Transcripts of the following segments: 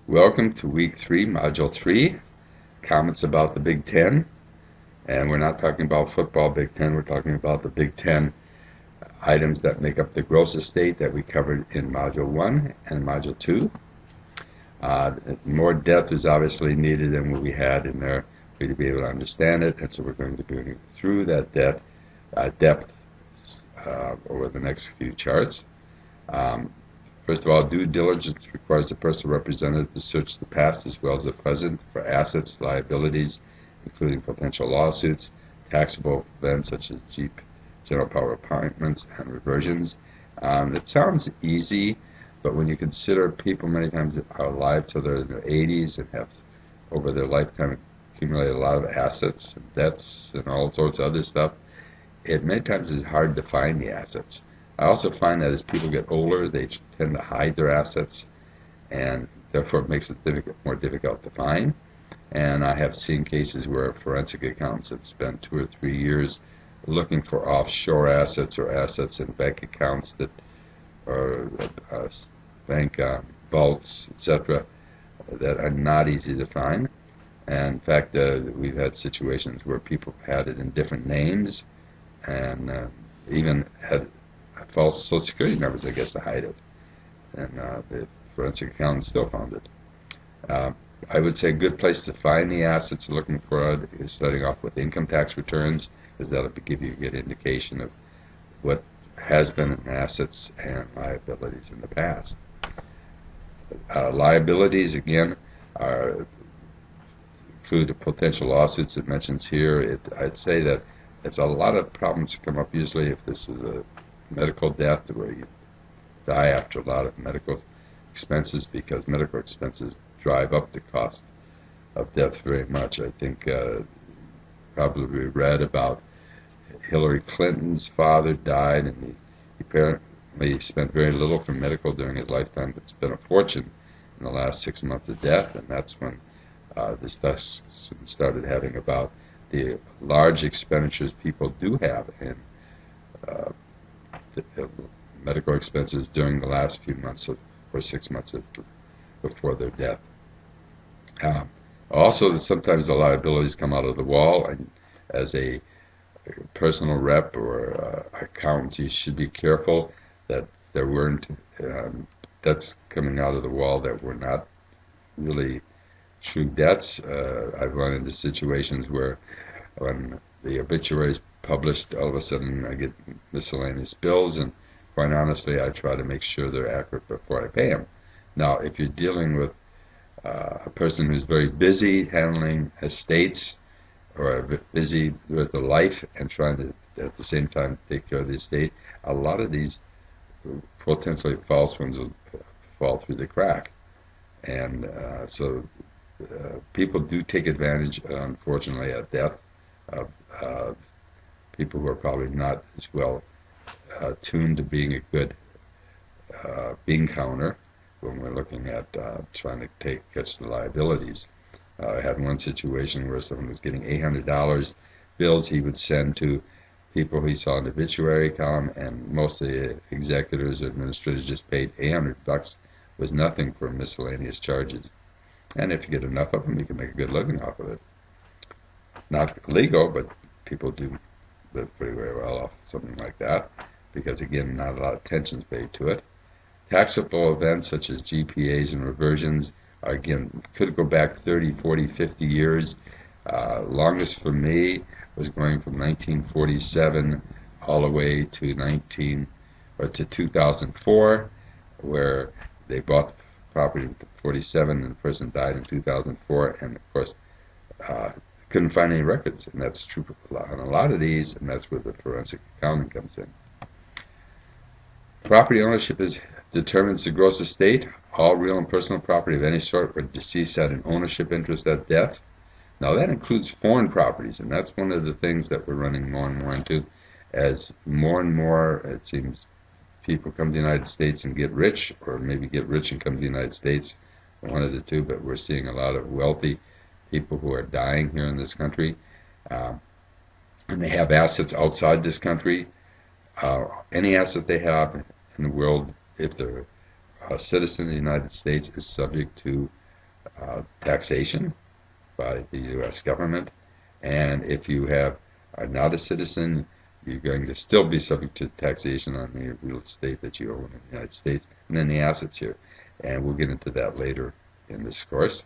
Welcome to week 3, module 3, comments about the Big Ten. And we're not talking about football Big Ten, we're talking about the Big Ten items that make up the gross estate that we covered in module 1 and module 2. More depth is obviously needed than what we had in there for you to be able to understand it, and so we're going to be going through that depth over the next few charts. First of all, due diligence requires the personal representative to search the past as well as the present for assets, liabilities, including potential lawsuits, taxable events such as Jeep, general power appointments, and reversions. It sounds easy, but when you consider people many times are alive till they're in their 80s and have over their lifetime accumulated a lot of assets and debts and all sorts of other stuff, it many times is hard to find the assets. I also find that as people get older, they tend to hide their assets, and therefore it makes it more difficult to find. And I have seen cases where forensic accountants have spent 2 or 3 years looking for offshore assets or assets in bank accounts that are bank vaults, etc., that are not easy to find. And in fact, we've had situations where people had it in different names and even had false Social Security numbers, I guess, to hide it. And the forensic accountant still found it. I would say a good place to find the assets you're looking for is starting off with income tax returns, because that'll give you a good indication of what has been in assets and liabilities in the past. Liabilities, again, include the potential lawsuits it mentions here. I'd say that it's a lot of problems come up usually if this is a medical death where you die after a lot of medical expenses, because medical expenses drive up the cost of death very much. I think probably read about Hillary Clinton's father died, and he apparently spent very little for medical during his lifetime, but spent a fortune in the last 6 months of death, and that's when this stuff started having about the large expenditures people do have in medical expenses during the last few months or 6 months before their death. Also, sometimes the liabilities come out of the wall, and as a personal rep or accountant, you should be careful that there weren't debts coming out of the wall that were not really true debts. I've run into situations where when the obituary is published, all of a sudden I get miscellaneous bills, and quite honestly, I try to make sure they're accurate before I pay them. Now, if you're dealing with a person who's very busy handling estates or busy with the life and trying to at the same time take care of the estate, a lot of these potentially false ones will fall through the crack. And so people do take advantage, unfortunately, at death of people who are probably not as well tuned to being a good bean counter when we're looking at trying to catch the liabilities. I had one situation where someone was getting $800 bills he would send to people he saw in the obituary column, and most of the executors or administrators just paid $800 was nothing for miscellaneous charges. And if you get enough of them, you can make a good living off of it. Not legal, but people do live pretty very well off something like that, because again, not a lot of attention is paid to it. Taxable events such as GPAs and reversions, again, could go back 30, 40, 50 years. Longest for me was going from 1947 all the way to 2004, where they bought the property in 47 and the person died in 2004, and of course couldn't find any records, and that's true on a lot of these, and that's where the forensic accounting comes in. Property ownership determines the gross estate. All real and personal property of any sort where deceased had an ownership interest at death. Now that includes foreign properties, and that's one of the things that we're running more and more into, as more and more, it seems, people come to the United States and get rich, or maybe get rich and come to the United States, one of the two, but we're seeing a lot of wealthy people who are dying here in this country, and they have assets outside this country. Any asset they have in the world, if they're a citizen of the United States, is subject to taxation by the U.S. government. And if you are not a citizen, you're going to still be subject to taxation on the real estate that you own in the United States and then the assets here. And we'll get into that later in this course.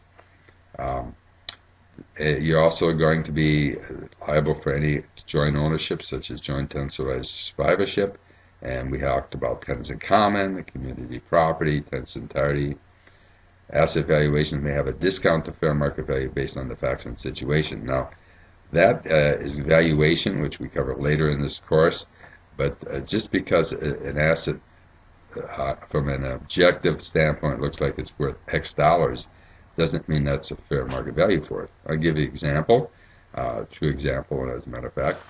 You're also going to be liable for any joint ownership, such as joint tenants or survivorship. And we talked about tenants in common, community property, tenants entirety. Asset valuation may have a discount to fair market value based on the facts and situation. Now, that is valuation, which we cover later in this course. But just because an asset, from an objective standpoint, looks like it's worth X dollars, doesn't mean that's a fair market value for it. I'll give you an example, true example, as a matter of fact.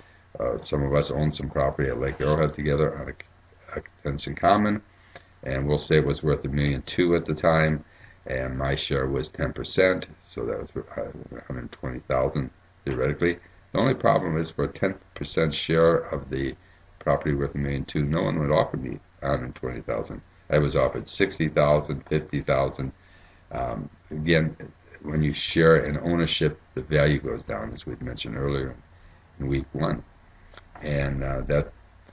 Some of us own some property at Lake Arrowhead together on a tenants in common, and we'll say it was worth $1.2 million at the time, and my share was 10%, so that was $120,000 theoretically. The only problem is for a 10% share of the property worth $1.2 million, no one would offer me $120,000. I was offered $60,000, $50,000. Again, when you share in ownership, the value goes down, as we mentioned earlier in week one. And that's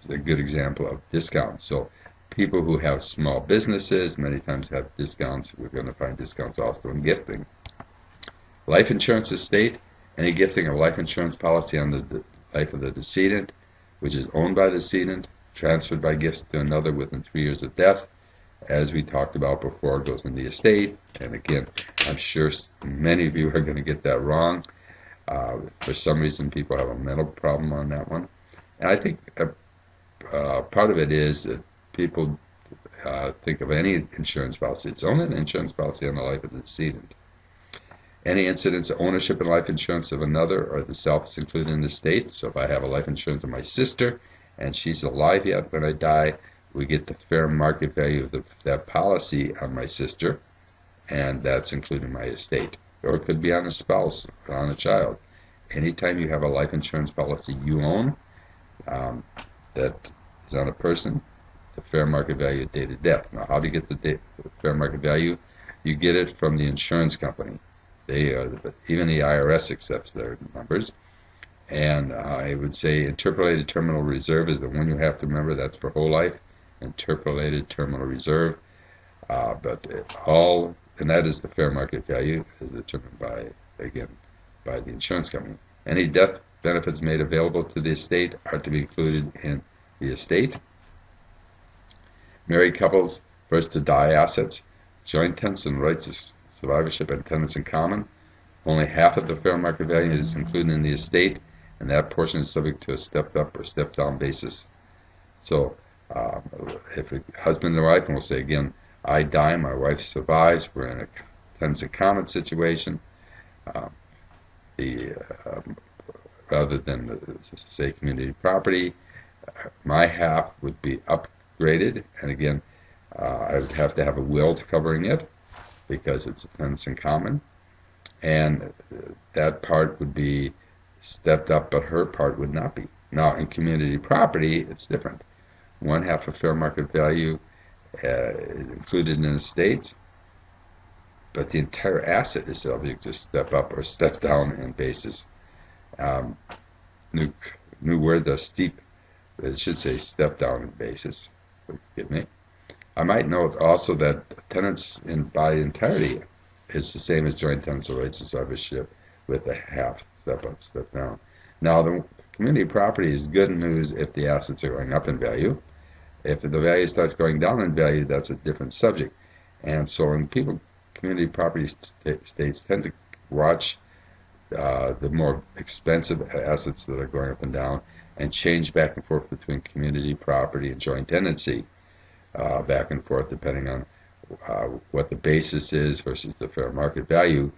a good example of discounts. So people who have small businesses many times have discounts. We're going to find discounts also in gifting. Life insurance estate, any gifting of life insurance policy on the life of the decedent, which is owned by the decedent, transferred by gifts to another within 3 years of death. As we talked about before, goes in the estate. And again, I'm sure many of you are going to get that wrong. For some reason, people have a mental problem on that one. And I think part of it is that people think of any insurance policy. It's only an insurance policy on the life of the decedent. Any incidents of ownership and life insurance of another or the self is included in the estate. So if I have a life insurance of my sister and she's alive yet when I die, we get the fair market value of that policy on my sister, and that's included in my estate. Or it could be on a spouse or on a child. Anytime you have a life insurance policy you own that is on a person, the fair market value at date of death. Now, how do you get the fair market value? You get it from the insurance company. Even the IRS accepts their numbers. And I would say interpolated terminal reserve is the one you have to remember. That's for whole life. Interpolated terminal reserve. And that is the fair market value, is determined by the insurance company. Any death benefits made available to the estate are to be included in the estate. Married couples, first to die assets, joint tenants and rights of survivorship and tenants in common. Only half of the fair market value is included in the estate, and that portion is subject to a stepped up or stepped down basis. So if a husband and wife, and we'll say again, I die, my wife survives, we're in a tenants in common situation, rather than say community property, my half would be upgraded, and again, I would have to have a will covering it because it's a tenants in common, and that part would be stepped up, but her part would not be. Now, in community property, it's different. One half of fair market value is included in estates, but the entire asset is subject to step up or step down in basis. New word, the steep, it should say step down in basis. Forgive me. I might note also that tenants by entirety is the same as joint tenants or rights of survivorship with a half step up, step down. Now, the community property is good news if the assets are going up in value. If the value starts going down in value, that's a different subject. And so when community property states tend to watch the more expensive assets that are going up and down and change back and forth between community property and joint tenancy, back and forth depending on what the basis is versus the fair market value,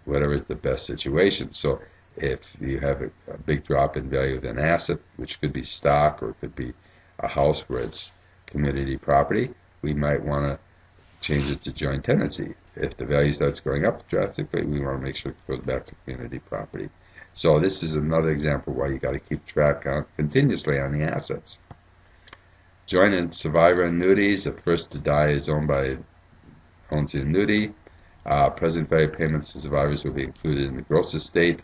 whatever is the best situation. So if you have a big drop in value of an asset, which could be stock or it could be a house where it's community property, we might want to change it to joint tenancy. If the value starts going up drastically, we want to make sure it goes back to community property. So this is another example why you got to keep track continuously on the assets. Joint and survivor annuities. The first to die owns the annuity. Present value payments to survivors will be included in the gross estate.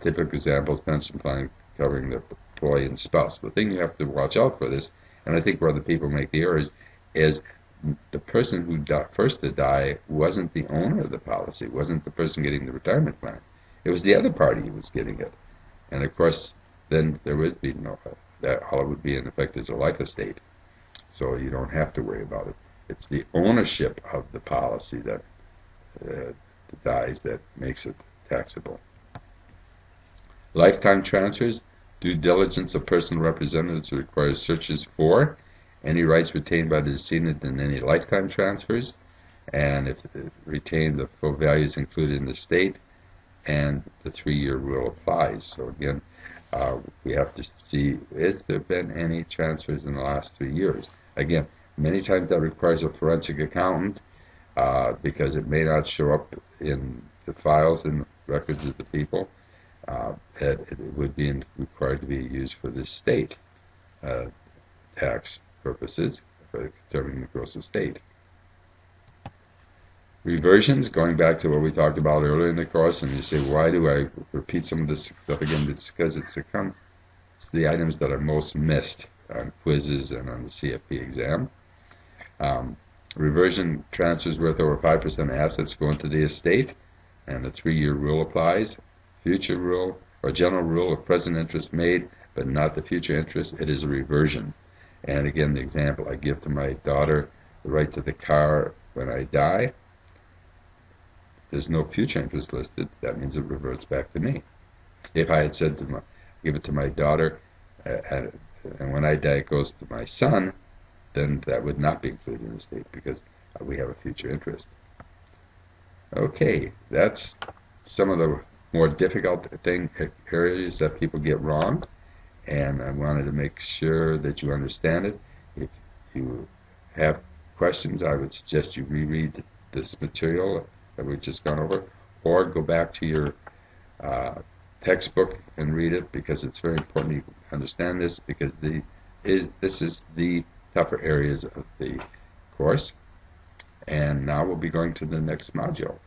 Typical examples, pension plan covering the employee and spouse. The thing you have to watch out for this, and I think where the people make the errors, is the person who first to die wasn't the owner of the policy, wasn't the person getting the retirement plan. It was the other party who was getting it. And of course, then there would be no, that all it would be in effect is a life estate. So you don't have to worry about it. It's the ownership of the policy that dies that makes it taxable. Lifetime transfers, due diligence of personal representatives requires searches for any rights retained by the decedent in any lifetime transfers, and if retained, the full value is included in the estate, and the 3-year rule applies. So again, we have to see, has there been any transfers in the last 3 years? Again, many times that requires a forensic accountant because it may not show up in the files and records of the people. It would be required to be used for the state tax purposes for determining the gross estate. Reversions, going back to what we talked about earlier in the course, and you say, why do I repeat some of this stuff again? It's because it's the items that are most missed on quizzes and on the CFP exam. Reversion transfers worth over 5% of assets go into the estate, and the 3-year rule applies. Future rule, or general rule of present interest made, but not the future interest, it is a reversion. And again, the example, I give to my daughter the right to the car when I die. There's no future interest listed. That means it reverts back to me. If I had said give it to my daughter, and when I die it goes to my son, then that would not be included in the estate because we have a future interest. Okay, that's some of the more difficult areas that people get wrong, and I wanted to make sure that you understand it. If you have questions, I would suggest you reread this material that we've just gone over, or go back to your textbook and read it, because it's very important you understand this, because this is the tougher areas of the course. And now we'll be going to the next module.